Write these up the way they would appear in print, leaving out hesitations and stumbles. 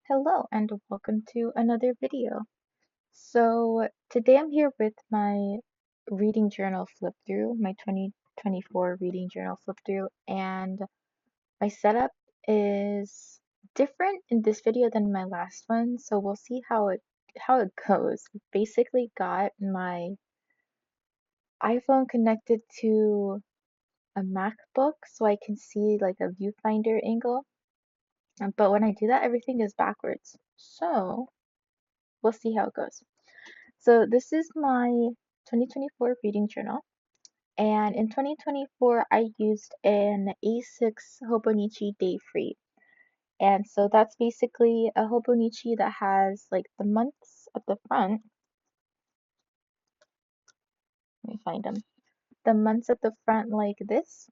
Hello and welcome to another video. So today I'm here with my reading journal flip through, my 2024 reading journal flip through, and my setup is different in this video than my last one, so we'll see how it goes. Basically got my iPhone connected to a MacBook so I can see like a viewfinder angle, but when I do that everything is backwards. So we'll see how it goes. So this is my 2024 reading journal, and in 2024 I used an A6 Hobonichi Day Free. And so that's basically a Hobonichi that has like the months at the front. Let me find them. The months at the front like this,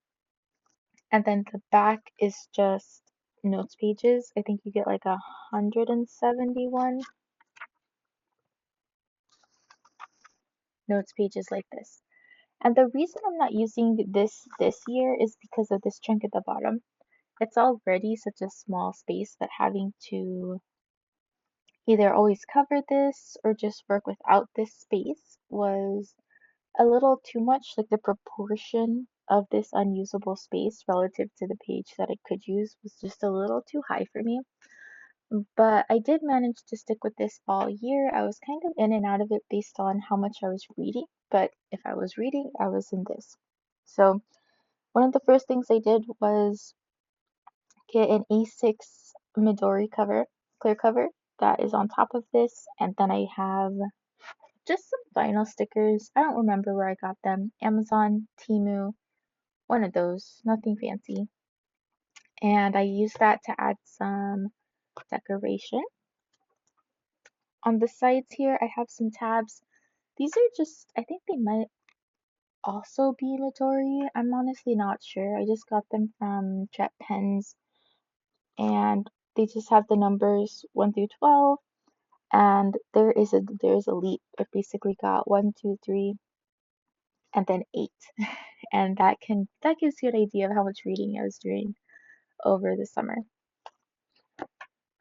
and then the back is just notes pages. I think you get like 171 notes pages like this. And the reason I'm not using this year is because of this chunk at the bottom. It's already such a small space that having to either always cover this or just work without this space was a little too much. Like the proportion of this unusable space relative to the page that I could use was just a little too high for me. But I did manage to stick with this all year. I was kind of in and out of it based on how much I was reading, but if I was reading, I was in this. So one of the first things I did was get an A6 Midori cover, clear cover that is on top of this, and then I have just some vinyl stickers. I don't remember where I got them. Amazon, Temu, one of those, nothing fancy. And I use that to add some decoration. On the sides here, I have some tabs. These are just, I think they might also be Midori. I'm honestly not sure. I just got them from Jet Pens, and they just have the numbers 1 through 12. And there's a leap. I basically got 1, 2, 3, and then 8, and that gives you an idea of how much reading I was doing over the summer.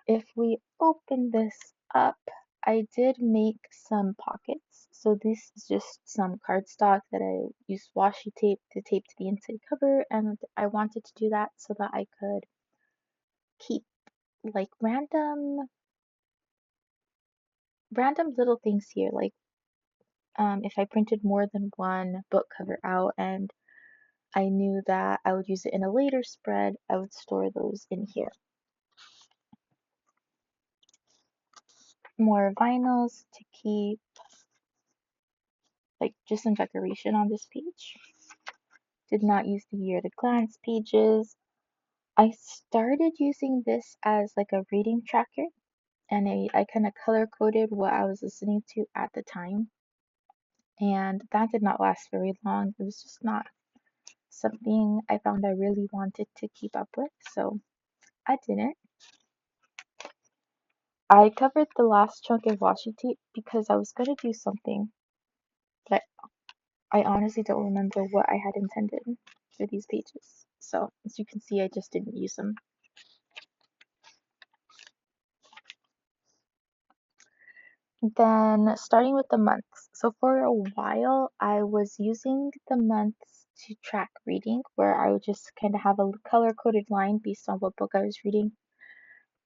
If we open this up, I did make some pockets. So this is just some cardstock that I used washi tape to tape to the inside cover, and I wanted to do that so that I could keep like random little things here, like if I printed more than one book cover out and I knew that I would use it in a later spread, I would store those in here. More vinyls to keep like just some decoration on this page. Did not use the year to glance pages. I started using this as like a reading tracker, and I kind of color coded what I was listening to at the time. And that did not last very long. It was just not something I found I really wanted to keep up with, so I didn't. I covered the last chunk in washi tape because I was gonna do something, but I honestly don't remember what I had intended for these pages. So as you can see, I just didn't use them. Then starting with the months. So for a while, I was using the months to track reading, where I would just kind of have a color-coded line based on what book I was reading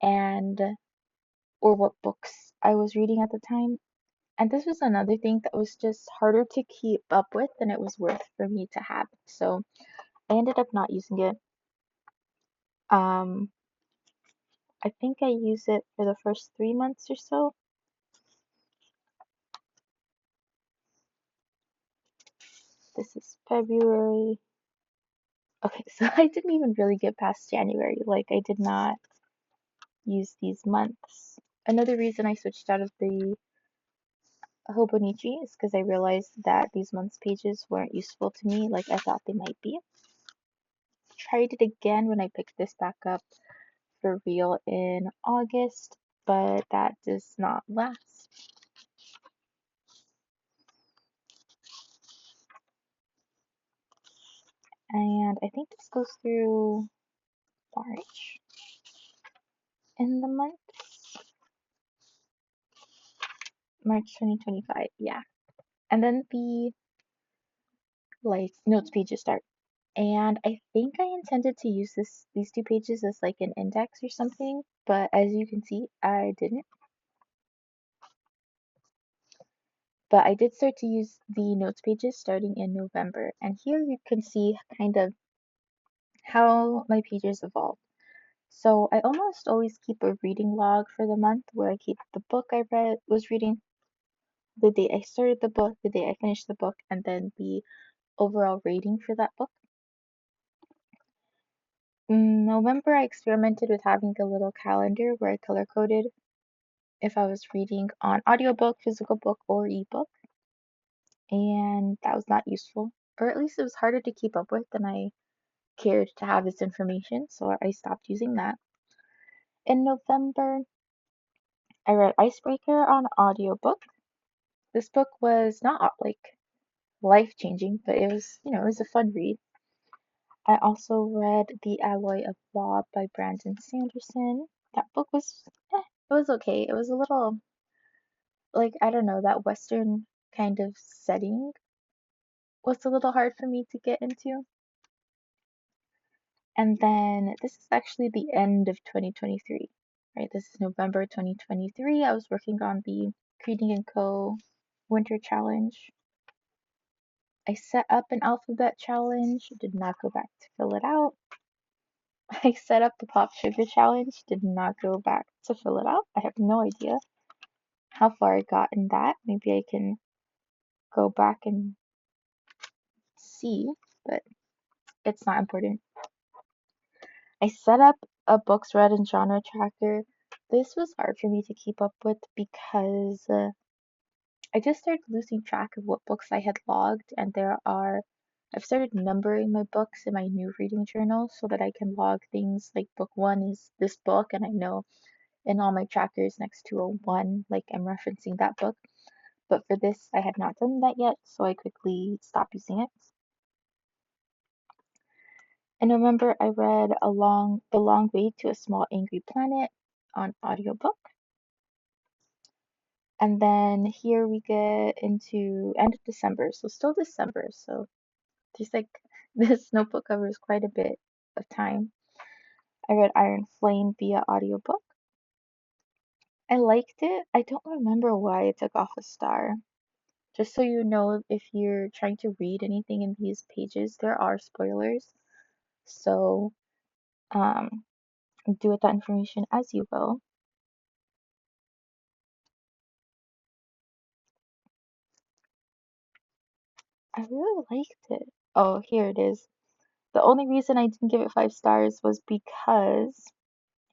and or what books I was reading at the time. And this was another thing that was just harder to keep up with than it was worth for me to have. So I ended up not using it. Um, I think I used it for the first 3 months or so. This is February. Okay, so I didn't even really get past January. Like, I did not use these months. Another reason I switched out of the Hobonichi is because I realized that these months pages weren't useful to me like I thought they might be. Tried it again when I picked this back up for real in August, but that does not last. And I think this goes through March in the months. March 2025, yeah. And then the like notes pages start. And I think I intended to use these two pages as like an index or something, but as you can see, I didn't. But I did start to use the notes pages starting in November. And here you can see kind of how my pages evolve. So I almost always keep a reading log for the month where I keep the book I was reading, the day I started the book, the day I finished the book, and then the overall rating for that book. In November, I experimented with having a little calendar where I color coded if I was reading on audiobook, physical book, or ebook, and that was not useful, or at least it was harder to keep up with than I cared to have this information, so I stopped using that. In November, I read Icebreaker on audiobook. This book was not like life changing, but it was, it was a fun read. I also read The Alloy of Law by Brandon Sanderson. That book was, it was okay. It was a little, like, I don't know, that Western kind of setting was a little hard for me to get into. And then this is actually the end of 2023, right? This is November 2023. I was working on the Creating & Co. Winter Challenge. I set up an alphabet challenge, did not go back to fill it out. I set up the Pop Sugar challenge, did not go back to fill it out. I have no idea how far I got in that. Maybe I can go back and see, but it's not important. I set up a books read and genre tracker. This was hard for me to keep up with because I just started losing track of what books I had logged, and I've started numbering my books in my new reading journal so that I can log things like book one is this book, and I know in all my trackers next to a one, like I'm referencing that book. But for this, I had not done that yet, so I quickly stopped using it. In November, I read The Long Way to a Small Angry Planet on audiobook. And then here we get into end of December, so still December. So there's like this notebook covers quite a bit of time. I read Iron Flame via audiobook. I liked it. I don't remember why it took off a star. Just so you know, if you're trying to read anything in these pages, there are spoilers. So do with that information as you will. I really liked it. Oh, here it is. The only reason I didn't give it 5 stars was because,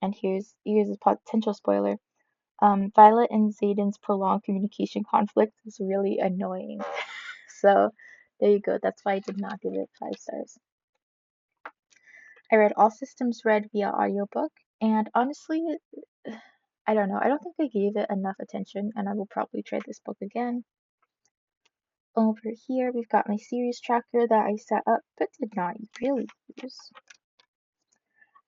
and here's a potential spoiler. Violet and Xaden's prolonged communication conflict is really annoying. So there you go. That's why I did not give it 5 stars. I read All Systems Red via audiobook, and honestly, I don't know. I don't think I gave it enough attention, and I will probably try this book again. Over here, we've got my series tracker that I set up but did not really use.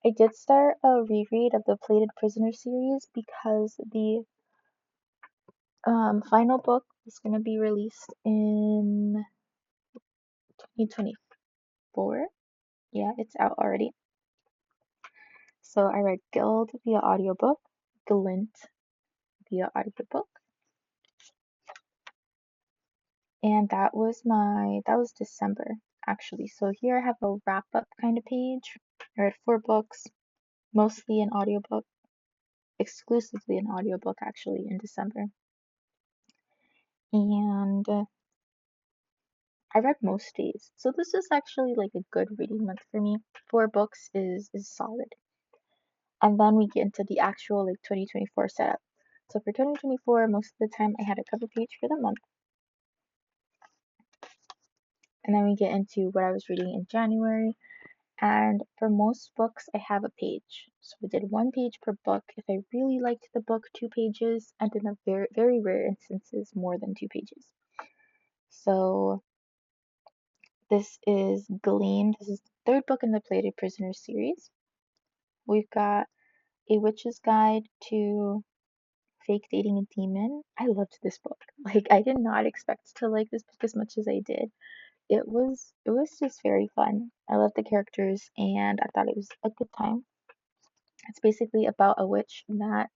I did start a reread of the Plated Prisoner series because the final book is going to be released in 2024. Yeah, it's out already. So I read Guild via audiobook, Glint via audiobook, and that was December actually. So here I have a wrap up kind of page. I read 4 books, mostly in audiobook, exclusively in audiobook actually in December. And I read most days. So this is actually like a good reading month for me. 4 books is solid. And then we get into the actual like 2024 setup. So for 2024, most of the time I had a cover page for the month. And then we get into what I was reading in January. And for most books, I have a page. So I did 1 page per book. If I really liked the book, 2 pages, and in a very, very rare instances, more than 2 pages. So this is Gleam. This is the 3rd book in the Plated Prisoner series. We've got A Witch's Guide to Fake Dating a Demon. I loved this book. Like I did not expect to like this book as much as I did. It was just very fun. I loved the characters and I thought it was a good time. It's basically about a witch that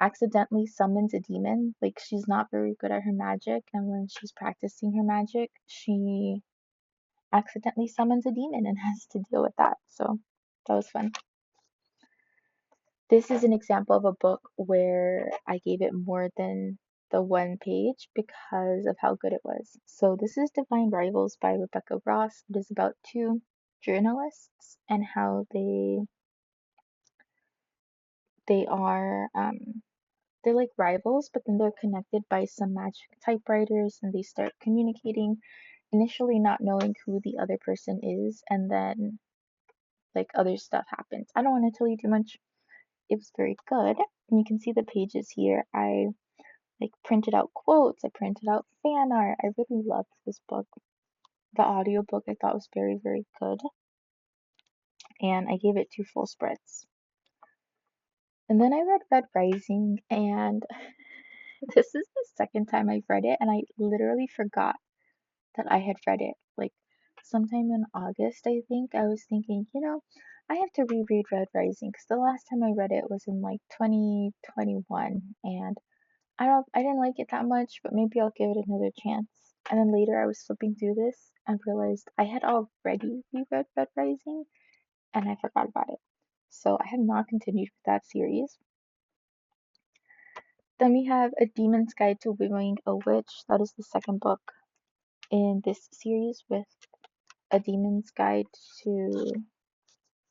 accidentally summons a demon. Like she's not very good at her magic, and when she's practicing her magic, she accidentally summons a demon and has to deal with that. So that was fun. This is an example of a book where I gave it more than the one page because of how good it was. So this is Divine Rivals by Rebecca Ross. It is about two journalists and how they are they're like rivals, but then they're connected by some magic typewriters and they start communicating, initially not knowing who the other person is, and then like other stuff happens. I don't want to tell you too much. It was very good. And you can see the pages here. I like printed out quotes, I printed out fan art. I really loved this book. The audiobook I thought was very, very good. And I gave it two full spreads. And then I read Red Rising, and this is the second time I've read it, and I literally forgot that I had read it. Like sometime in August, I think, I was thinking, I have to reread Red Rising because the last time I read it was in like 2021, and I didn't like it that much, but maybe I'll give it another chance. And then later I was flipping through this and realized I had already reread Red Rising and I forgot about it. So I have not continued with that series. Then we have A Demon's Guide to Wooing a Witch. That is the second book in this series with A Demon's Guide to,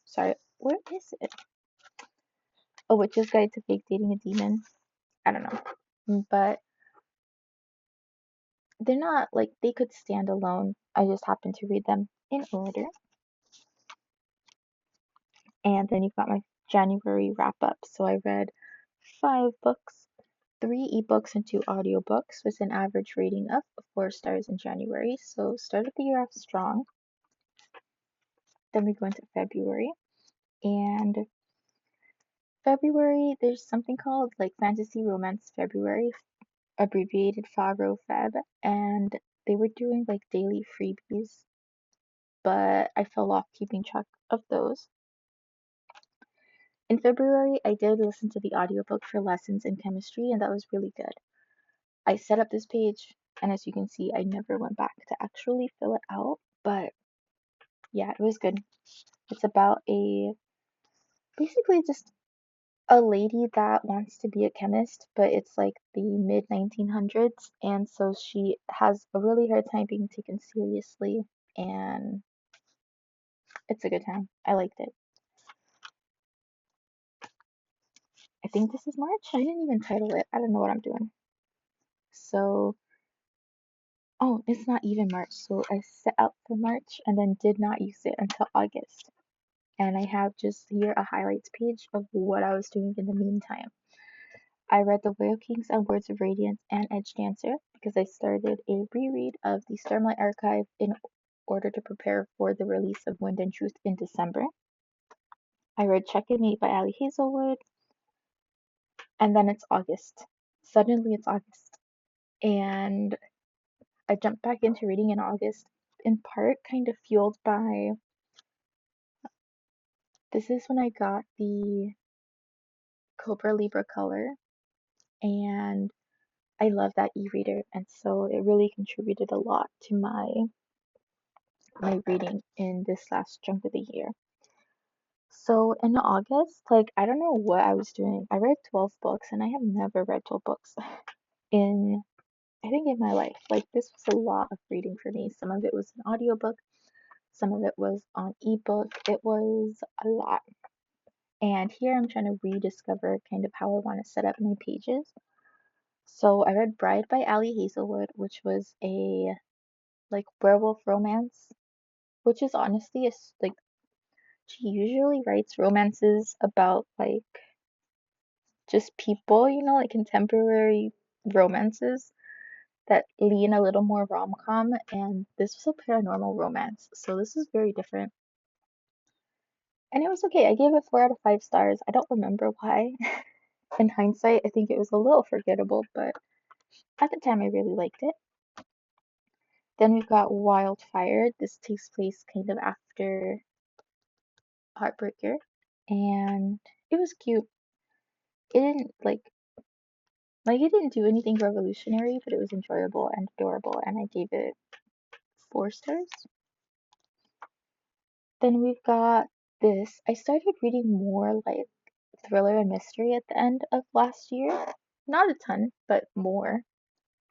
sorry, where is it? A Witch's Guide to Fake Dating a Demon. I don't know. But they're not like they could stand alone. I just happened to read them in order. And then you've got my January wrap up. So I read 5 books, 3 ebooks, and 2 audiobooks with an average rating of 4 stars in January. So started the year off strong. Then we go into February. And February, there's something called like Fantasy Romance February, abbreviated FARO Feb, and they were doing like daily freebies, but I fell off keeping track of those. In February, I did listen to the audiobook for lessons in chemistry, and that was really good. I set up this page, and as you can see, I never went back to actually fill it out, but yeah, it was good. It's about basically just a lady that wants to be a chemist, but it's like the mid 1900s, and so she has a really hard time being taken seriously, and it's a good time. I liked it. I think this is March. I didn't even title it. I don't know what I'm doing. So, oh, it's not even March. So I set out for March and then did not use it until August. And I have just here a highlights page of what I was doing in the meantime. I read The Whale Kings and Words of Radiance and Edge Dancer because I started a reread of the Stormlight Archive in order to prepare for the release of Wind and Truth in December. I read Checkmate by Ali Hazelwood, and then it's August. Suddenly it's August. And I jumped back into reading in August, in part kind of fueled by this is when I got the Cobra Libra Color, and I love that e-reader, and so it really contributed a lot to my reading in this last chunk of the year. So in August, like I don't know what I was doing. I read 12 books, and I have never read 12 books in I think in my life. Like this was a lot of reading for me. Some of it was an audiobook, some of it was on ebook. It was a lot. And here I'm trying to rediscover kind of how I want to set up my pages. So I read Bride by Ali Hazelwood, which was a like werewolf romance, which is honestly like she usually writes romances about like just people, like contemporary romances that lean a little more rom-com, and this was a paranormal romance, so this is very different. And it was okay. I gave it 4 out of 5 stars. I don't remember why. In hindsight, I think it was a little forgettable, but at the time I really liked it. Then we've got Wildfire. This takes place kind of after Heartbreaker, and it was cute. It didn't it didn't do anything revolutionary, but it was enjoyable and adorable, and I gave it 4 stars. Then we've got this. I started reading more like thriller and mystery at the end of last year. Not a ton, but more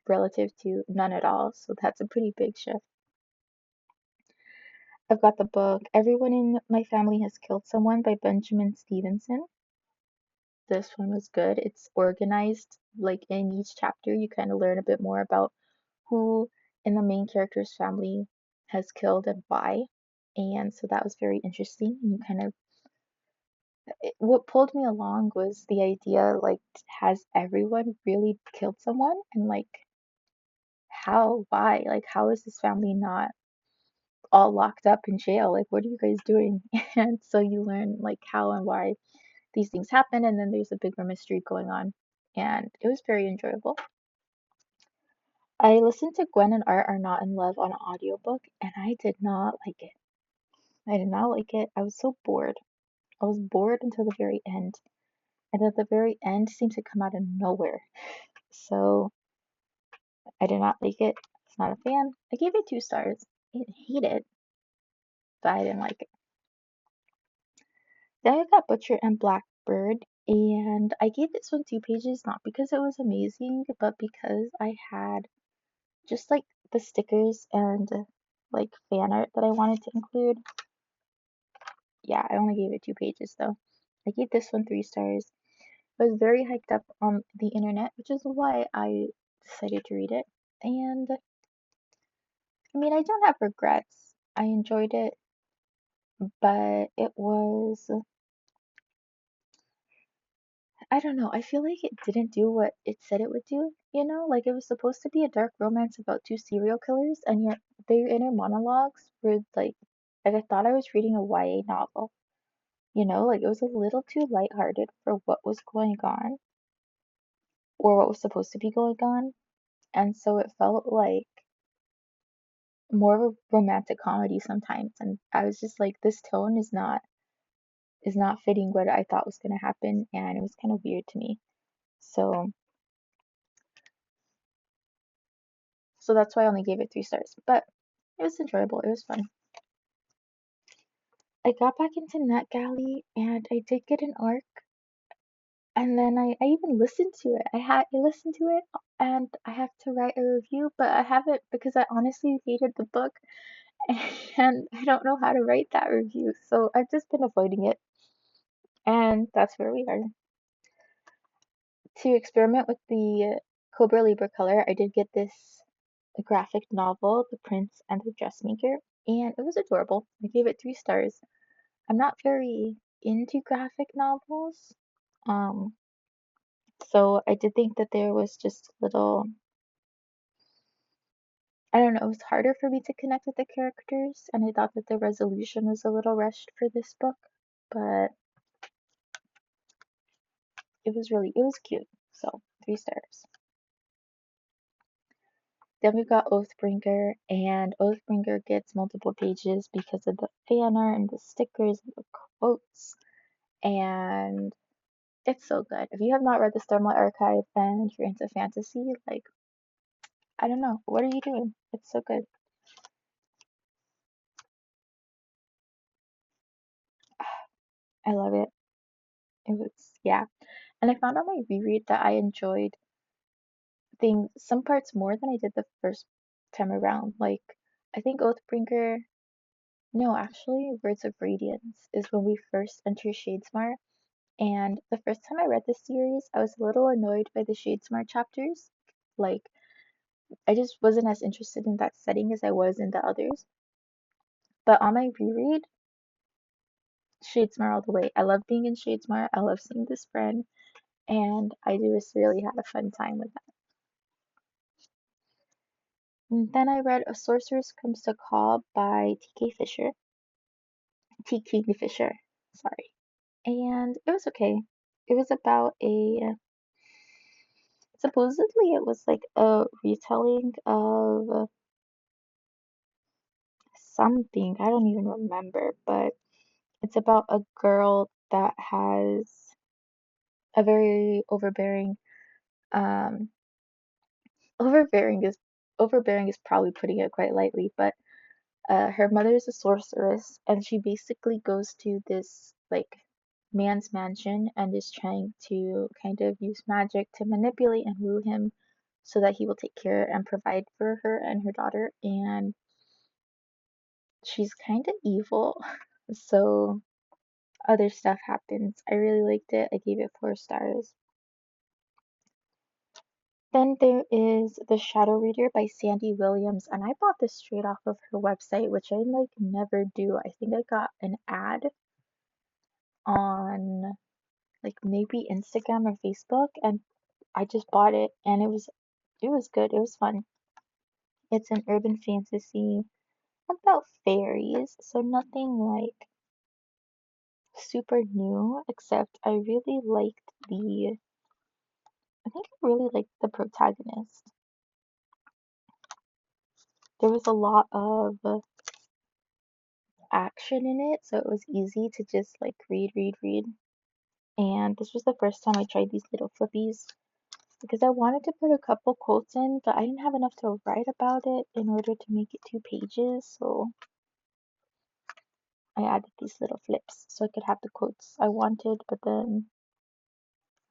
relative to none at all, so that's a pretty big shift. I've got the book Everyone in My Family Has Killed Someone by Benjamin Stevenson. This one was good. It's organized, like in each chapter, you kind of learn a bit more about who in the main character's family has killed and why. And so that was very interesting. And you kind of, what pulled me along was the idea like, has everyone really killed someone? And like, how? Why? Like, how is this family not all locked up in jail? Like, what are you guys doing? And so you learn like how and why these things happen. And then there's a bigger mystery going on. And it was very enjoyable. I listened to Gwen and Art Are Not in Love on an audiobook, and I did not like it. I did not like it. I was so bored. I was bored until the very end. And at the very end seemed to come out of nowhere. So I did not like it. I was not a fan. I gave it 2 stars. I didn't hate it, but I didn't like it. Then I got Butcher and Blackbird, and I gave this one 2 pages, not because it was amazing, but because I had just like the stickers and like fan art that I wanted to include. Yeah, I only gave it 2 pages though. I gave this one 3 stars. It was very hyped up on the internet, which is why I decided to read it. And I mean, I don't have regrets. I enjoyed it, but it was, I don't know, I feel like it didn't do what it said it would do, you know? Like it was supposed to be a dark romance about 2 serial killers, and yet their inner monologues were like I thought I was reading a YA novel. You know, like it was a little too lighthearted for what was going on or what was supposed to be going on. And so it felt like more of a romantic comedy sometimes. And I was just like, this tone is not fitting what I thought was gonna happen, and it was kind of weird to me. So so that's why I only gave it 3 stars. But it was enjoyable, it was fun. I got back into NetGalley and I did get an arc. And then I even listened to it. I listened to it and I have to write a review, but I haven't because I honestly hated the book and I don't know how to write that review. So I've just been avoiding it. And that's where we are. To experiment with the Cobra Libre color, I did get this graphic novel, The Prince and the Dressmaker, and it was adorable. I gave it 3 stars. I'm not very into graphic novels. Um, so I did think that there was just a little, I don't know, it was harder for me to connect with the characters, and I thought that the resolution was a little rushed for this book, but it was cute. So 3 stars. Then we've got Oathbringer, and Oathbringer gets multiple pages because of the fan art and the stickers and the quotes, and it's so good. If you have not read the Stormlight Archive and you're into fantasy, like, I don't know, what are you doing? It's so good. I love it. It was, yeah. And I found on my reread that I enjoyed some parts more than I did the first time around. Like, I think Oathbringer, no, actually, Words of Radiance is when we first enter Shadesmar. And the first time I read this series, I was a little annoyed by the Shadesmar chapters. Like, I just wasn't as interested in that setting as I was in the others. But on my reread, Shadesmar all the way. I love being in Shadesmar. I love seeing this friend, and I just really had a fun time with that. And then I read A Sorceress Comes to Call by T.K. Fisher. T.K. Fisher, sorry. And it was okay. It was about a supposedly it was like a retelling of something. I don't even remember, but it's about a girl that has a very um overbearing is overbearing is probably putting it quite lightly, but her mother is a sorceress and she basically goes to this like man's mansion and is trying to kind of use magic to manipulate and woo him so that he will take care and provide for her and her daughter, and she's kind of evil. So other stuff happens. I really liked it. I gave it 4 stars. Then there is The Shadow Reader by Sandy Williams, and I bought this straight off of her website, which I like never do. I think I got an ad on like maybe Instagram or Facebook, and I just bought it, and it was good. It was fun. It's an urban fantasy about fairies, so nothing like super new, except I think I really liked the protagonist. There was a lot of action in it, so it was easy to just like read. And this was the first time I tried these little flippies because I wanted to put a couple quotes in, but I didn't have enough to write about it in order to make it 2 pages, so I added these little flips so I could have the quotes I wanted, but then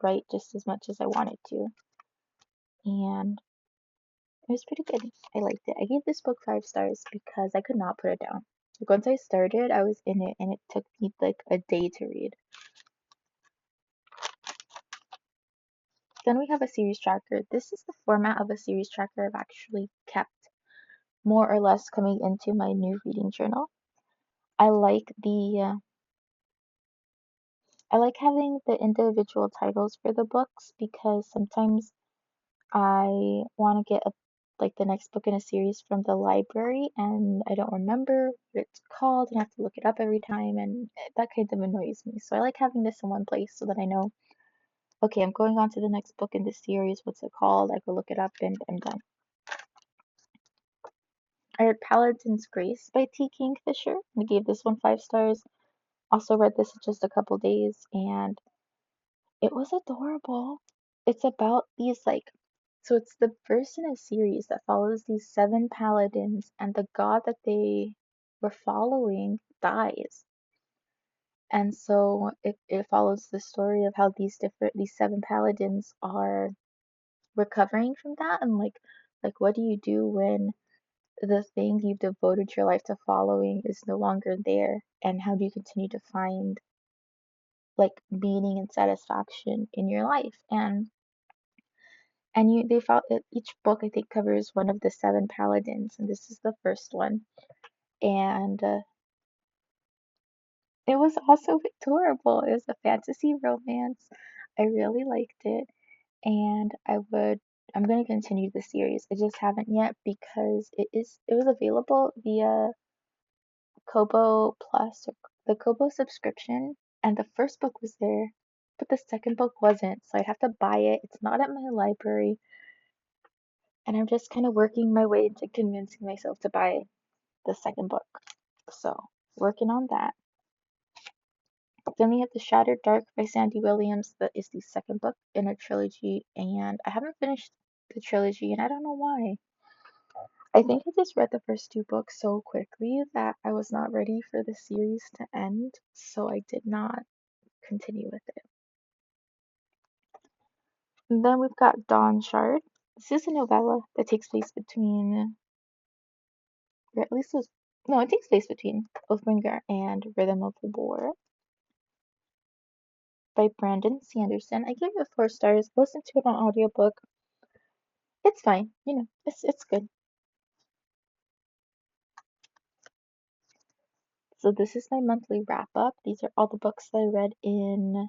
write just as much as I wanted to. And it was pretty good. I liked it. I gave this book 5 stars because I could not put it down. Like once I started, I was in it and it took me like a day to read. Then we have a series tracker. This is the format of a series tracker I've actually kept more or less coming into my new reading journal. I like I like having the individual titles for the books because sometimes I want to get like the next book in a series from the library and I don't remember what it's called and I have to look it up every time, and that kind of annoys me. So I like having this in one place so that I know, okay, I'm going on to the next book in this series. What's it called? I go look it up and I'm done. I read Paladin's Grace by T. Kingfisher. I gave this one 5 stars. Also read this in just a couple days and it was adorable. It's about these like, so it's the first in a series that follows these 7 paladins, and the god that they were following dies. And so it follows the story of how these 7 paladins are recovering from that, and like what do you do when the thing you've devoted your life to following is no longer there, and how do you continue to find like meaning and satisfaction in your life? And they found that each book I think covers one of the 7 paladins, and this is the first one. And it was also adorable. It was a fantasy romance. I really liked it, and I'm gonna continue the series. I just haven't yet because it was available via Kobo Plus or the Kobo subscription, and the first book was there, but the second book wasn't, so I'd have to buy it. It's not at my library, and I'm just kind of working my way into convincing myself to buy the second book. So, working on that. Then we have The Shattered Dark by Sandy Williams. That is the second book in a trilogy, and I haven't finished the trilogy, and I don't know why. I think I just read the first 2 books so quickly that I was not ready for the series to end, so I did not continue with it. And then we've got Dawn Shard. This is a novella that takes place between, or at least it was, no, it takes place between Oathbringer and Rhythm of War by Brandon Sanderson. I gave it 4 stars. Listened to it on audiobook. It's fine, it's good. So this is my monthly wrap up. These are all the books that I read in,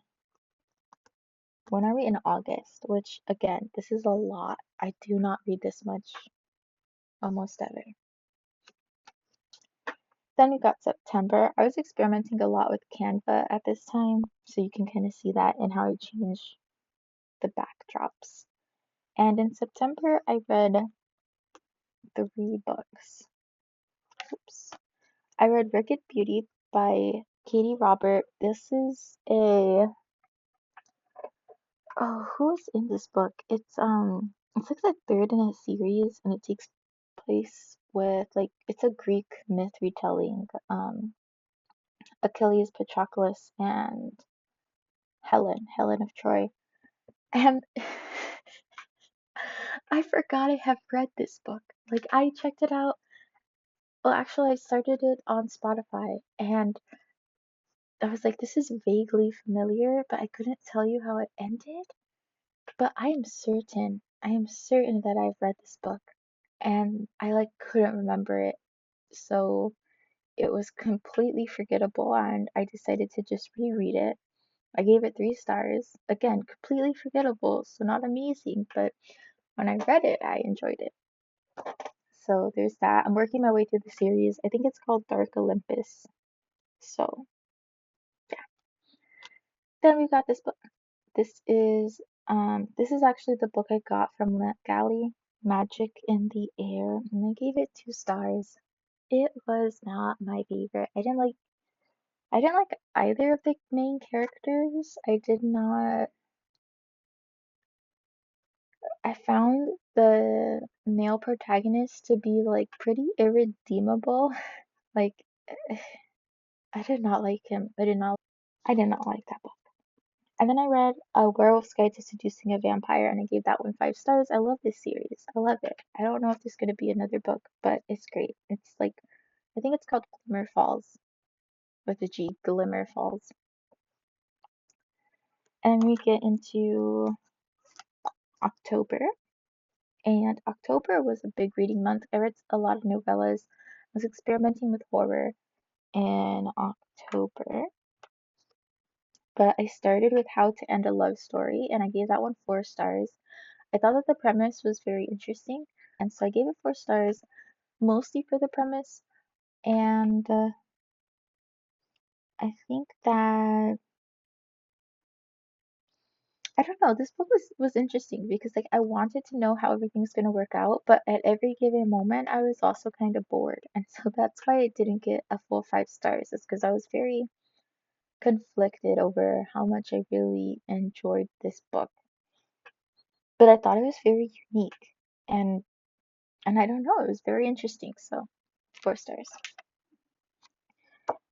when are we in August? Which again, this is a lot. I do not read this much almost ever. Then we got September. I was experimenting a lot with Canva at this time, so you can kind of see that in how I change the backdrops. And in September, I read 3 books. Oops. I read Wicked Beauty by Katie Robert. This is a who's in this book? It's like the third in a series, and it takes place with like it's a Greek myth retelling. Achilles, Patroclus, and Helen of Troy. And I forgot I have read this book. Like I checked it out. Well, actually, I started it on Spotify, and I was like, this is vaguely familiar, but I couldn't tell you how it ended. But I am certain that I've read this book, and I like couldn't remember it. So it was completely forgettable, and I decided to just reread it. I gave it 3 stars. Again, completely forgettable, so not amazing, but when I read it, I enjoyed it. So there's that. I'm working my way through the series. I think it's called Dark Olympus. So yeah. Then we got this book. This is actually the book I got from NetGalley, Magic in the Air, and I gave it 2 stars. It was not my favorite. I didn't like either of the main characters. I found the male protagonist to be like pretty irredeemable. Like I did not like him. I did not like that book. And then I read A Werewolf's Guide to Seducing a Vampire, and I gave that one 5 stars. I love this series. I love it. I don't know if there's going to be another book, but it's great. It's like, I think it's called Glimmer Falls with a G, Glimmer Falls. And we get into October, and October was a big reading month. I read a lot of novellas. I was experimenting with horror in October, but I started with How to End a Love Story, and I gave that one 4 stars. I thought that the premise was very interesting, and so I gave it 4 stars, mostly for the premise. And I think that I don't know, this book was interesting because like I wanted to know how everything's gonna work out, but at every given moment I was also kind of bored, and so that's why I didn't get a full 5 stars. It's because I was very conflicted over how much I really enjoyed this book, but I thought it was very unique, and and I don't know, it was very interesting, so 4 stars.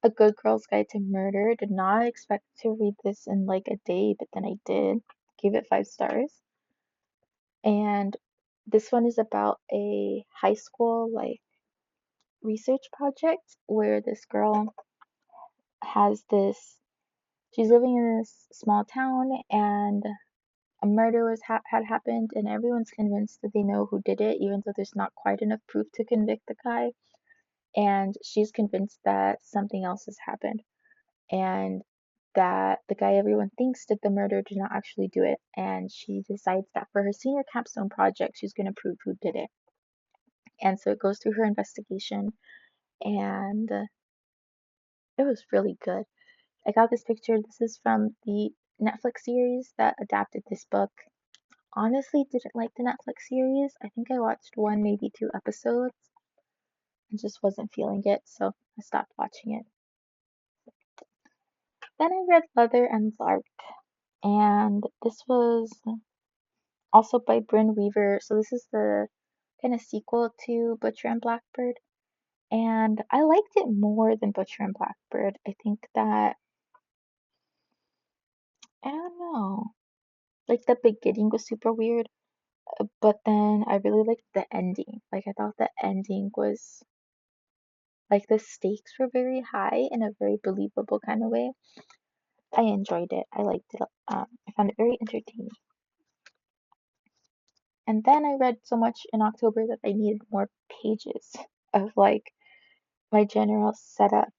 A Good Girl's Guide to Murder. Did not expect to read this in like a day, but then I did. Gave it 5 stars. And this one is about a high school like research project where this girl has this she's living in this small town, and a murder had happened, and everyone's convinced that they know who did it even though there's not quite enough proof to convict the guy, and she's convinced that something else has happened, and that the guy everyone thinks did the murder did not actually do it. And she decides that for her senior capstone project, she's going to prove who did it. And so it goes through her investigation, and it was really good. I got this picture. This is from the Netflix series that adapted this book. Honestly, didn't like the Netflix series. I think I watched one, maybe 2 episodes, and just wasn't feeling it, so I stopped watching it. Then I read Leather and Lark, and this was also by Bryn Weaver. So this is the kind of sequel to Butcher and Blackbird. And I liked it more than Butcher and Blackbird. I think that, I don't know, like the beginning was super weird, but then I really liked the ending. Like I thought the ending was, like the stakes were very high in a very believable kind of way. I enjoyed it. I liked it. I found it very entertaining. And then I read so much in October that I needed more pages of like my general setup.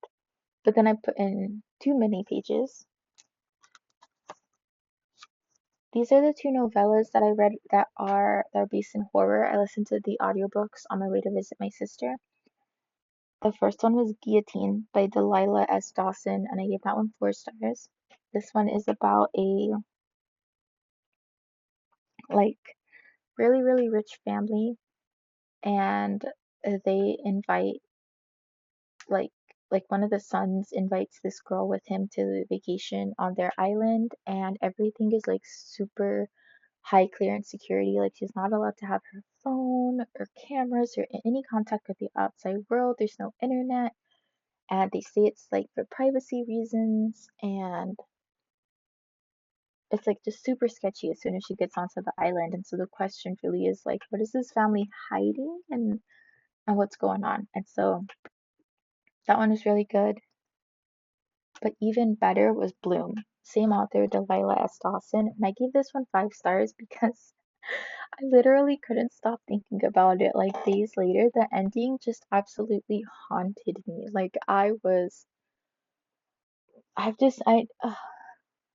But then I put in too many pages. These are the 2 novellas that I read that are based in horror. I listened to the audiobooks on my way to visit my sister. The first one was Guillotine by Delilah S. Dawson, and I gave that one 4 stars. This one is about a like really, really rich family, and they invite like one of the sons invites this girl with him to vacation on their island, and everything is like super high clearance security. Like she's not allowed to have her phone or cameras or any contact with the outside world. There's no internet, and they say it's like for privacy reasons, and it's like just super sketchy as soon as she gets onto the island. And so the question really is like, what is this family hiding, and what's going on? And so that one is really good. But even better was Bloom. Same author, Delilah S. Dawson. And I gave this one 5 stars because I literally couldn't stop thinking about it. Like days later, the ending just absolutely haunted me. Like I've just, I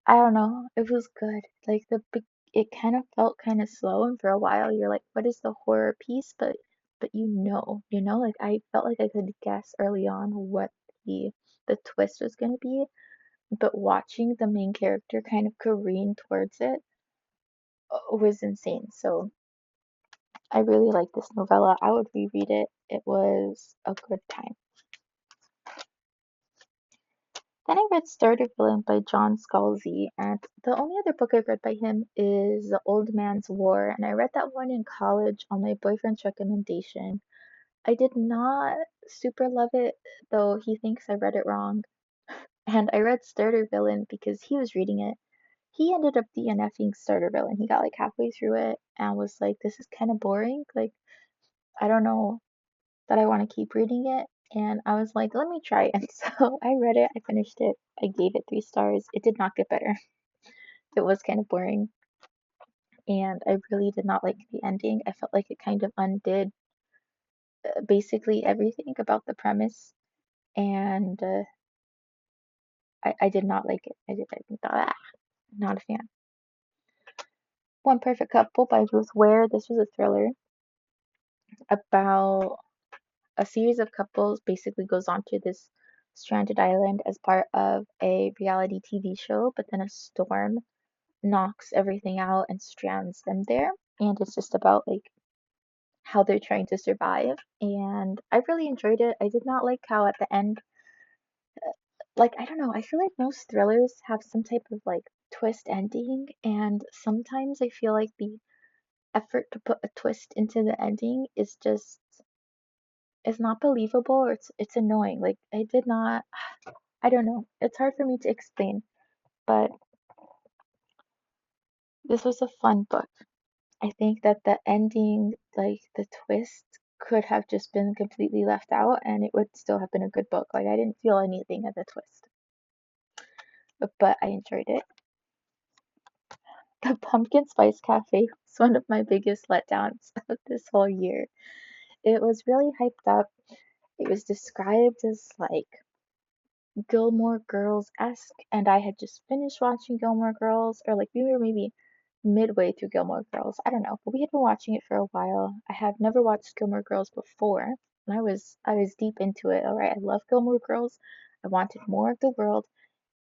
don't know. It was good. Like it kind of felt kind of slow, and for a while you're like, what is the horror piece? But like I felt like I could guess early on what the twist was gonna be, but watching the main character kind of careen towards it was insane. So I really like this novella. I would reread it. It was a good time. Then I read Starter Villain by John Scalzi, and the only other book I've read by him is The Old Man's War, and I read that one in college on my boyfriend's recommendation. I did not super love it, though he thinks I read it wrong. And I read Starter Villain because he was reading it. He ended up DNFing Starter Villain. He got like halfway through it and was like, this is kind of boring. Like, I don't know that I want to keep reading it. And I was like, let me try. And so I read it, I finished it, I gave it 3 stars. It did not get better. It was kind of boring. And I really did not like the ending. I felt like it kind of undid basically everything about the premise. And I did not like it. I thought, not a fan. One Perfect Couple by Ruth Ware. This was a thriller about a series of couples basically goes onto this stranded island as part of a reality TV show, but then a storm knocks everything out and strands them there. And it's just about like how they're trying to survive. And I really enjoyed it. I did not like how at the end, like, I don't know, I feel like most thrillers have some type of like twist ending, and sometimes I feel like the effort to put a twist into the ending is just it's not believable, or it's annoying. Like I did not I don't know. It's hard for me to explain, but this was a fun book. I think that the ending, like the twist, could have just been completely left out and it would still have been a good book. Like I didn't feel anything at the twist, but I enjoyed it. The Pumpkin Spice Cafe was one of my biggest letdowns of this whole year. It was really hyped up. It was described as like Gilmore Girls-esque, and I had just finished watching Gilmore Girls, or like we were maybe midway through Gilmore Girls. I don't know, but we had been watching it for a while. I have never watched Gilmore Girls before, and I was deep into it. All right, I love Gilmore Girls. I wanted more of the world,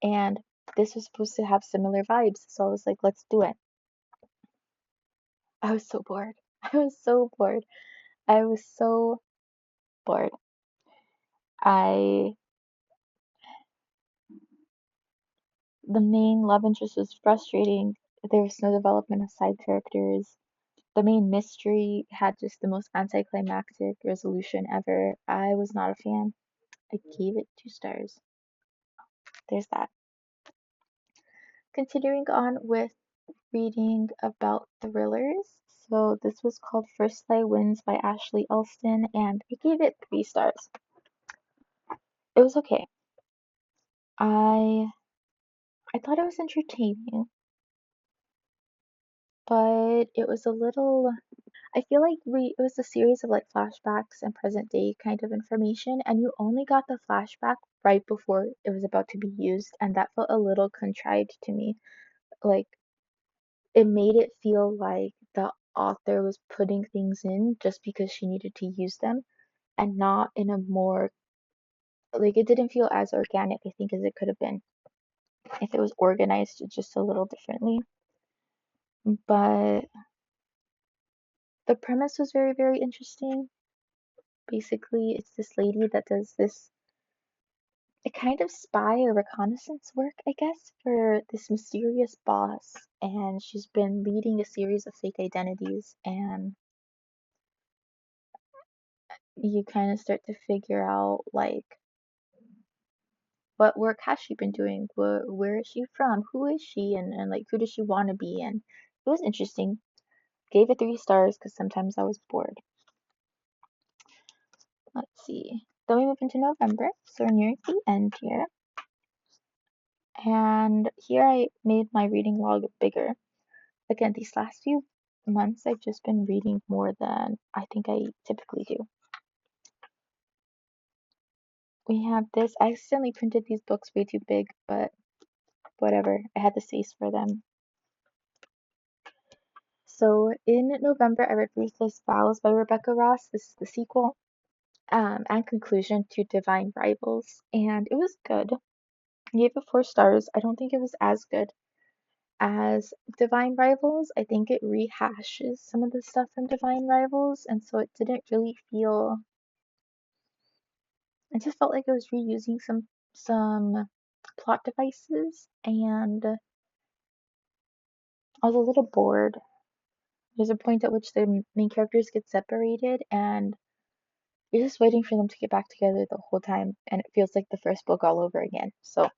and this was supposed to have similar vibes, so I was like, let's do it. I was so bored. I was so bored. I was so bored. I The main love interest was frustrating. There was no development of side characters. The main mystery had just the most anticlimactic resolution ever. I was not a fan. I gave it 2 stars. There's that. Continuing on with reading about thrillers. So this was called First Light Wins by Ashley Elston, and I gave it 3 stars. It was okay. I I thought it was entertaining, but it was a little I feel like we it was a series of like flashbacks and present day kind of information, and you only got the flashback right before it was about to be used, and that felt a little contrived to me. Like it made it feel like the author was putting things in just because she needed to use them, and not in a more Like it didn't feel as organic, I think, as it could have been if it was organized just a little differently. But the premise was very, very interesting. Basically, it's this lady that does this a kind of spy or reconnaissance work, I guess, for this mysterious boss. And she's been leading a series of fake identities, and you kind of start to figure out like what work has she been doing, where is she from, who is she, and like who does she want to be, and it was interesting. Gave it 3 stars because sometimes I was bored. Let's see. Then we move into November, so we're nearing the end here. And here I made my reading log bigger. Again, these last few months I've just been reading more than I think I typically do. We have this. I accidentally printed these books way too big, but whatever. I had the space for them. So in November, I read Ruthless Vows by Rebecca Ross. This is the sequel and conclusion to Divine Rivals, and it was good. I gave it 4 stars. I don't think it was as good as Divine Rivals. I think it rehashes some of the stuff from Divine Rivals, and so it didn't really feel. I just felt like it was reusing some plot devices, and I was a little bored. There's a point at which the main characters get separated, and you're just waiting for them to get back together the whole time, and it feels like the first book all over again. So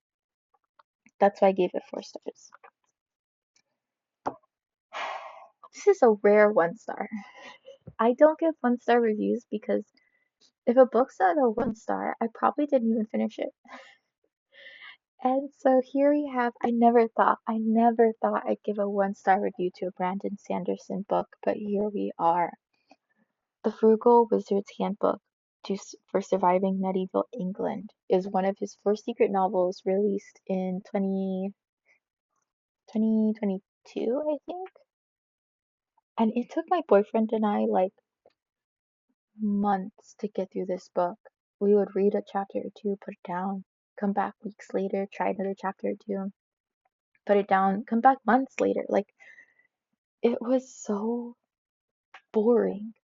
that's why I gave it 4 stars. This is a rare 1 star. I don't give 1 star reviews because if a book's at a 1 star, I probably didn't even finish it. And so here we have, I never thought I'd give a 1 star review to a Brandon Sanderson book, but here we are. The Frugal Wizard's Handbook for Surviving Medieval England is one of his first secret novels released in 2022, I think. And it took my boyfriend and I like months to get through this book. We would read a chapter or two, put it down, come back weeks later, try another chapter or two, put it down, come back months later. Like, it was so boring.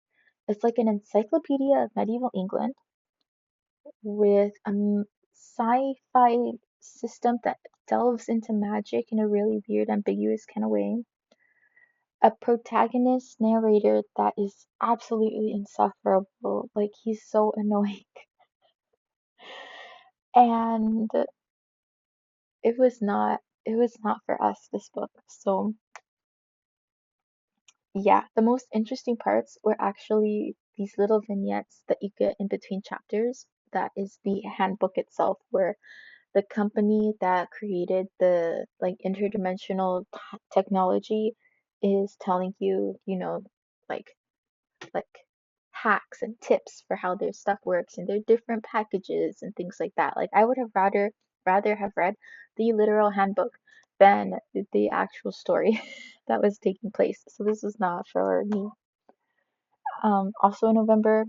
It's like an encyclopedia of medieval England with a sci-fi system that delves into magic in a really weird, ambiguous kind of way. A protagonist narrator that is absolutely insufferable. Like, he's so annoying. And it was not for us, this book. So yeah, the most interesting parts were actually these little vignettes that you get in between chapters. That is the handbook itself, where the company that created the like interdimensional technology is telling you, like like hacks and tips for how their stuff works and their different packages and things like that. Like I would have rather have read the literal handbook than the actual story that was taking place. So this was not for me. Also in November,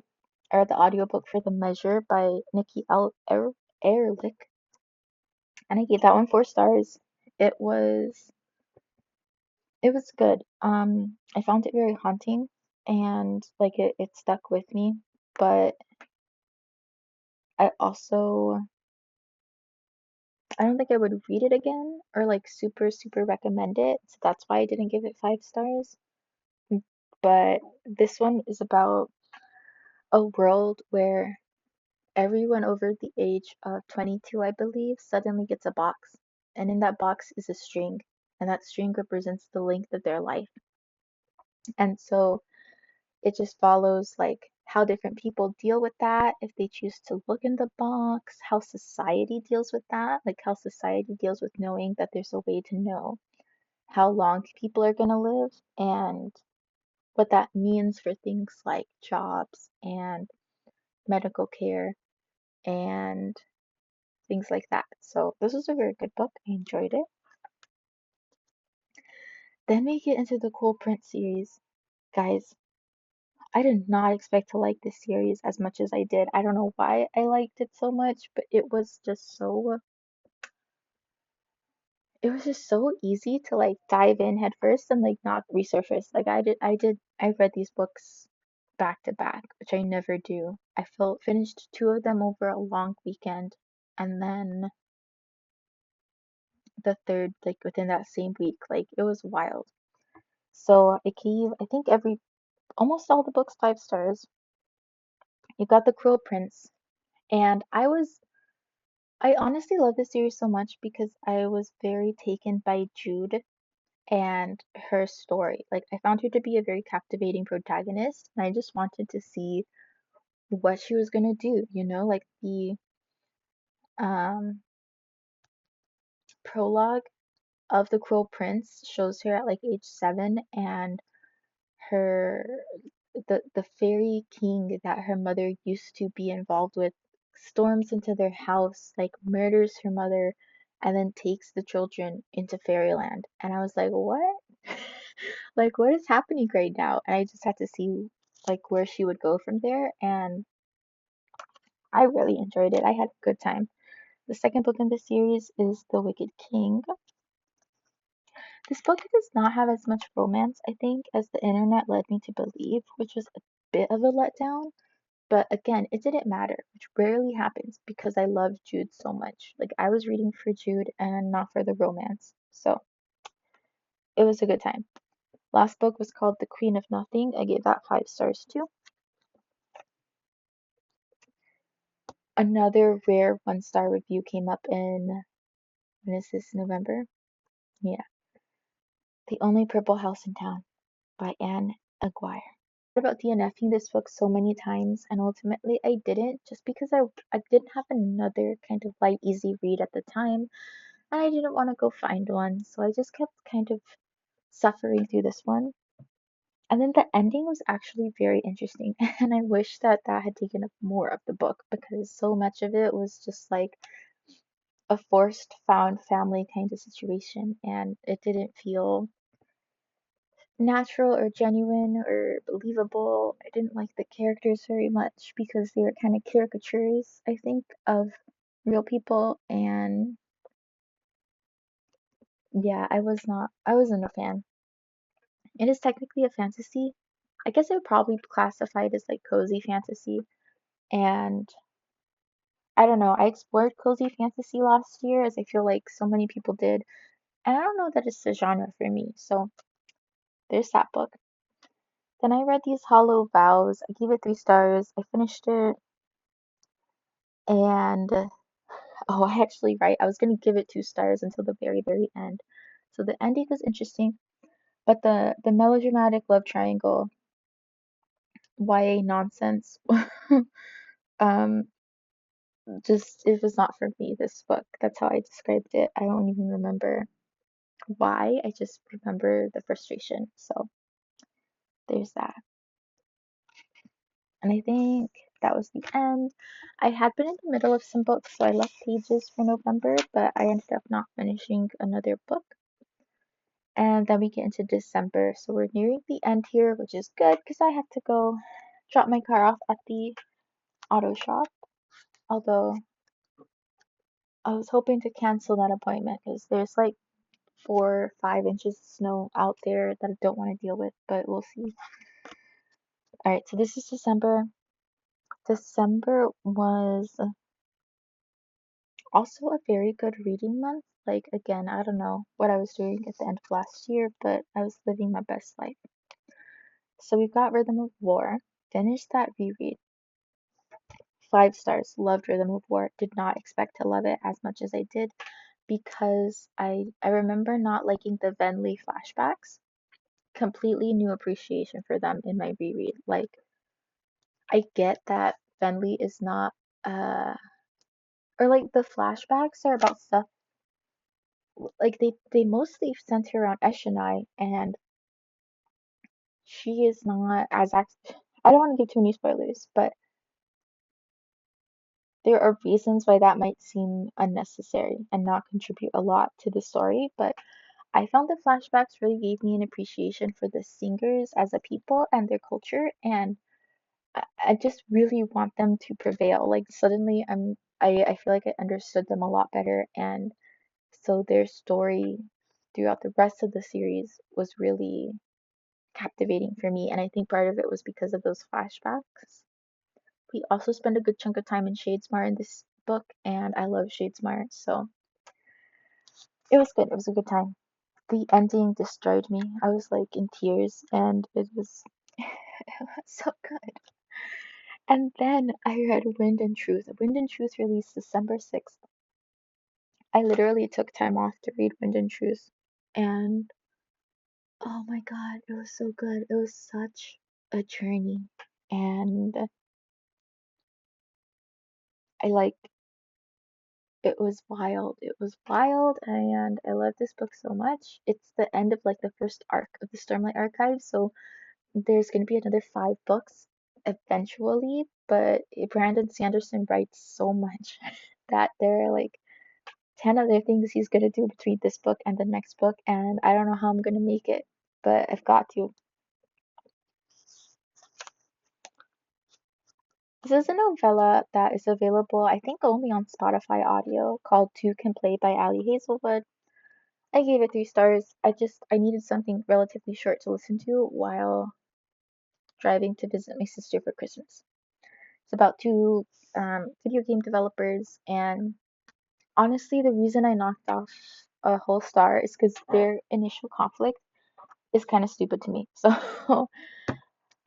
I read the audiobook for The Measure by Nikki Ehrlich, and I gave that one 4 stars. It was it was good. I found it very haunting and like it stuck with me, but I also I don't think I would read it again or like super super recommend it. So that's why I didn't give it 5 stars. But this one is about a world where everyone over the age of 22, I believe, suddenly gets a box. And in that box is a string, and that string represents the length of their life. And so it just follows like how different people deal with that, if they choose to look in the box, how society deals with that, like how society deals with knowing that there's a way to know how long people are going to live, and what that means for things like jobs and medical care and things like that. So this was a very good book. I enjoyed it. Then we get into the Cool Print series. Guys, I did not expect to like this series as much as I did. I don't know why I liked it so much, but it was just so easy to like dive in head first and like not resurface. Like I read these books back to back, which I never do. I finished two of them over a long weekend, and then the third like within that same week. Like it was wild. So I gave, I think, every almost all the books 5 stars. You got The Cruel Prince, and I honestly love this series so much because I was very taken by Jude and her story. Like I found her to be a very captivating protagonist, and I just wanted to see what she was gonna do, like the um prologue of The Cruel Prince shows her at like age 7, and her the fairy king that her mother used to be involved with storms into their house, like murders her mother, and then takes the children into fairyland. And I was like, what? Like, what is happening right now? And I just had to see like where she would go from there, and I really enjoyed it. I had a good time. The second book in the series is The Wicked King. This book does not have as much romance, I think, as the internet led me to believe, which was a bit of a letdown. But again, it didn't matter, which rarely happens because I love Jude so much. Like, I was reading for Jude and not for the romance. So, it was a good time. Last book was called The Queen of Nothing. I gave that 5 stars too. Another rare 1 star review came up in, when is this, November? Yeah. The Only Purple House in Town by Anne Aguirre. About DNFing this book so many times, and ultimately I didn't, just because I didn't have another kind of light, easy read at the time, and I didn't want to go find one, so I just kept kind of suffering through this one. And then the ending was actually very interesting, and I wish that that had taken up more of the book because so much of it was just like a forced found family kind of situation, and it didn't feel natural or genuine or believable. I didn't like the characters very much because they were kind of caricatures, I think, of real people. And yeah, I wasn't a fan. It is technically a fantasy. I guess I would probably classify it as like cozy fantasy. And I don't know, I explored cozy fantasy last year as I feel like so many people did. And I don't know that it's the genre for me. So there's that book. Then I read These Hollow Vows. I gave it 3 stars. I finished it, and oh, I actually right. I was gonna give it 2 stars until the very, very end. So the ending was interesting, but the melodramatic love triangle, YA nonsense, um, just it was not for me. This book. That's how I described it. I don't even remember why. I just remember the frustration. So there's that. And I think that was the end. I had been in the middle of some books, so I left pages for November, but I ended up not finishing another book. And then we get into December, so we're nearing the end here, which is good because I have to go drop my car off at the auto shop. Although I was hoping to cancel that appointment because there's like 4 or 5 inches of snow out there that I don't want to deal with, but we'll see. Alright, so this is December. December was also a very good reading month. Like, again, I don't know what I was doing at the end of last year, but I was living my best life. So we've got Rhythm of War. Finished that reread. 5 stars. Loved Rhythm of War. Did not expect to love it as much as I did because I remember not liking the Venli flashbacks. Completely new appreciation for them in my reread. Like, I get that Venli is not uh or like the flashbacks are about stuff like they mostly center around Eshonai, and she is not as I don't want to give too many spoilers, but there are reasons why that might seem unnecessary and not contribute a lot to the story. But I found the flashbacks really gave me an appreciation for the singers as a people and their culture, and I just really want them to prevail. Like suddenly I feel like I understood them a lot better, and so their story throughout the rest of the series was really captivating for me, and I think part of it was because of those flashbacks. We also spend a good chunk of time in Shadesmar in this book, and I love Shadesmar, so it was good. It was a good time. The ending destroyed me. I was like in tears, and it was so good. And then I read Wind and Truth. Wind and Truth released December 6th. I literally took time off to read Wind and Truth, and oh my God, it was so good. It was such a journey, and I like it was wild. It was wild, and I love this book so much. It's the end of like the first arc of the Stormlight Archive, so there's going to be another 5 books eventually, but Brandon Sanderson writes so much that there are like 10 other things he's going to do between this book and the next book, and I don't know how I'm going to make it, but I've got to. This is a novella that is available, I think, only on Spotify Audio called Two Can Play by Ali Hazelwood. I gave it 3 stars. I needed something relatively short to listen to while driving to visit my sister for Christmas. It's about two video game developers, and honestly, the reason I knocked off a whole star is because their initial conflict is kind of stupid to me. So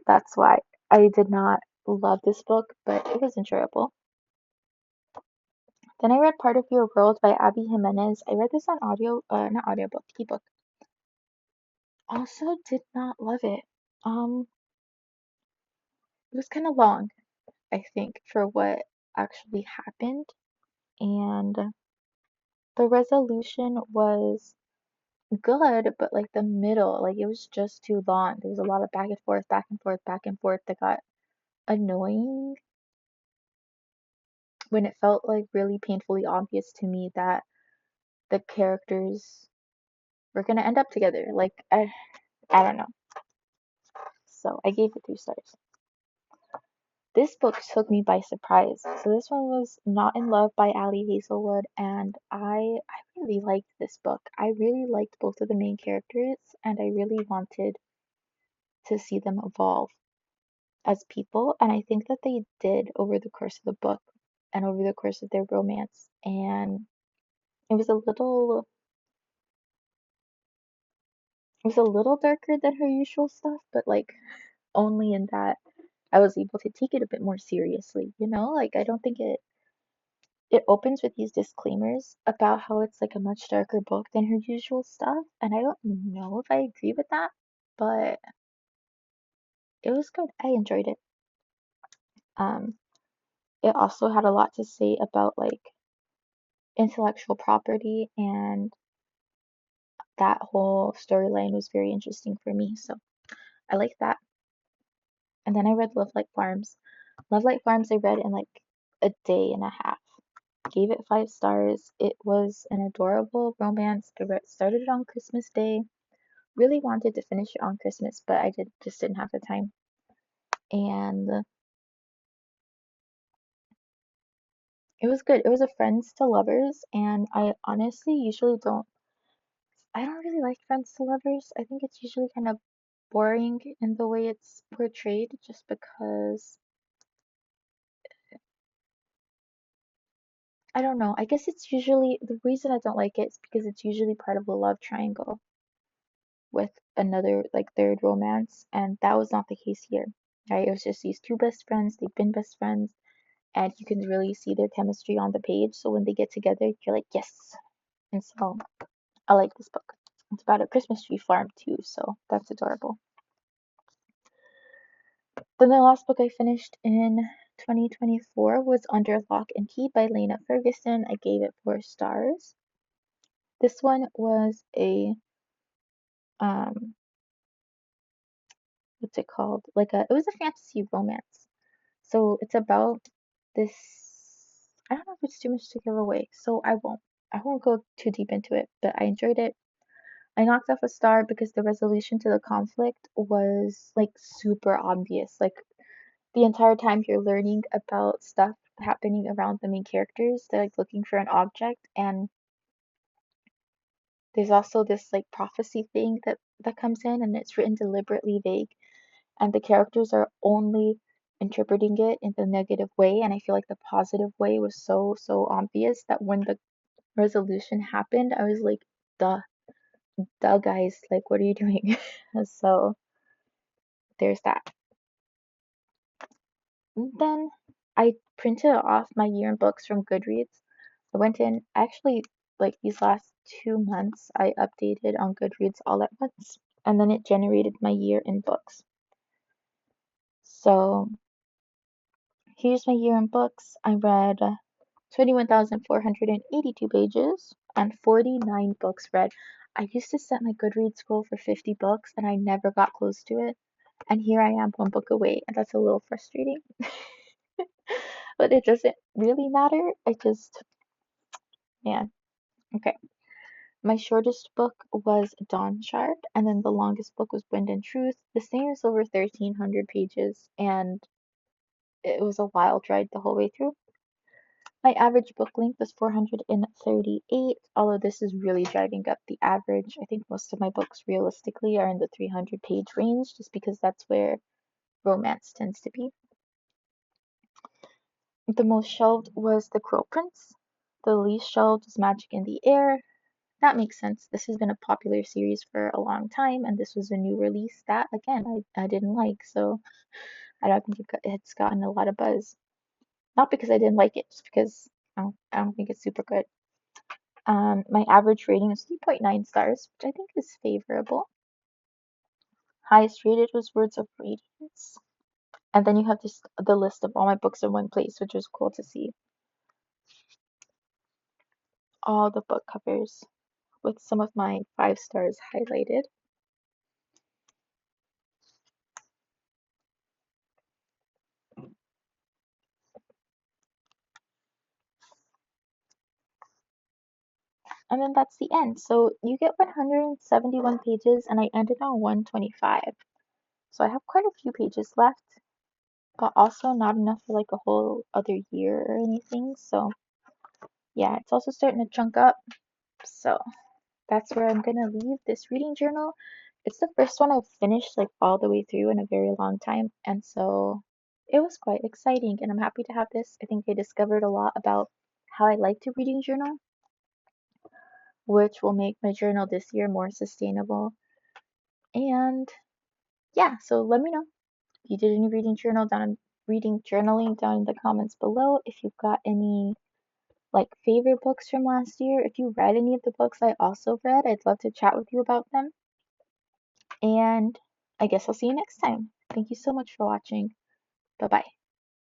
that's why I did not love this book, but it was enjoyable. Then I read Part of Your World by Abby Jimenez. I read this on audio, not audiobook, ebook. Also did not love it. It was kind of long, I think, for what actually happened, and the resolution was good, but like the middle, like it was just too long. There was a lot of back and forth, back and forth, back and forth that got annoying when it felt like really painfully obvious to me that the characters were gonna end up together. Like I don't know. So I gave it 3 stars. This book took me by surprise. So this one was Not in Love by Ali Hazelwood, and I really liked this book. I really liked both of the main characters, and I really wanted to see them evolve as people, and I think that they did over the course of the book and over the course of their romance. And it was a little it was a little darker than her usual stuff, but like only in that I was able to take it a bit more seriously, you know? Like I don't think it opens with these disclaimers about how it's like a much darker book than her usual stuff, and I don't know if I agree with that, but it was good. I enjoyed it. Um, it also had a lot to say about like intellectual property, and that whole storyline was very interesting for me, so I like that. And then I read Love Like Farms. Love Like Farms I read in like a day and a half. Gave it 5 stars. It was an adorable romance. Started it on Christmas Day. Really wanted to finish it on Christmas, but I just didn't have the time. And it was good. It was a friends to lovers, and I honestly usually don't. I don't really like friends to lovers. I think it's usually kind of boring in the way it's portrayed, just because I don't know. I guess it's usually the reason I don't like it is because it's usually part of a love triangle with another like third romance, and that was not the case here. Right? It was just these two best friends. They've been best friends, and you can really see their chemistry on the page. So when they get together, you're like, yes. And so I like this book. It's about a Christmas tree farm too, so that's adorable. Then the last book I finished in 2024 was Under Lock and Key by Lena Ferguson. I gave it 4 stars. This one was a um what's it called? It was a fantasy romance. So it's about this I don't know if it's too much to give away, so I won't. I won't go too deep into it, but I enjoyed it. I knocked off a star because the resolution to the conflict was like super obvious. Like the entire time you're learning about stuff happening around the main characters, they're like looking for an object, and there's also this like prophecy thing that comes in, and it's written deliberately vague, and the characters are only interpreting it in the negative way, and I feel like the positive way was so obvious that when the resolution happened, I was like, duh, duh, guys, like, what are you doing? So there's that. Then I printed off my year in books from Goodreads. I went in, actually, like these last 2 months, I updated on Goodreads all at once, and then it generated my year in books. So here's my year in books. I read 21,482 pages and 49 books read. I used to set my Goodreads goal for 50 books and I never got close to it. And here I am 1 book away, and that's a little frustrating. But it doesn't really matter. I just, man, okay. My shortest book was Dawn Shard, and then the longest book was Wind and Truth. The same is over 1,300 pages, and it was a wild ride the whole way through. My average book length was 438, although this is really driving up the average. I think most of my books realistically are in the 300 page range, just because that's where romance tends to be. The most shelved was The Cruel Prince. The least shelved is Magic in the Air. That makes sense. This has been a popular series for a long time, and this was a new release that, again, I didn't like, so I don't think it's gotten a lot of buzz. Not because I didn't like it, just because I don't think it's super good. My average rating is 3.9 stars, which I think is favorable. Highest rated was Words of Radiance. And then you have this, the list of all my books in one place, which was cool to see. All the book covers with some of my 5 stars highlighted. And then that's the end. So you get 171 pages, and I ended on 125. So I have quite a few pages left, but also not enough for like a whole other year or anything. So yeah, it's also starting to chunk up. So that's where I'm gonna leave this reading journal. It's the first one I've finished like all the way through in a very long time, and so it was quite exciting, and I'm happy to have this. I think I discovered a lot about how I like to reading journal, which will make my journal this year more sustainable. And yeah, so let me know if you did any reading journaling down in the comments below. If you've got any like favorite books from last year, if you read any of the books I also read, I'd love to chat with you about them. And I guess I'll see you next time. Thank you so much for watching. Bye bye.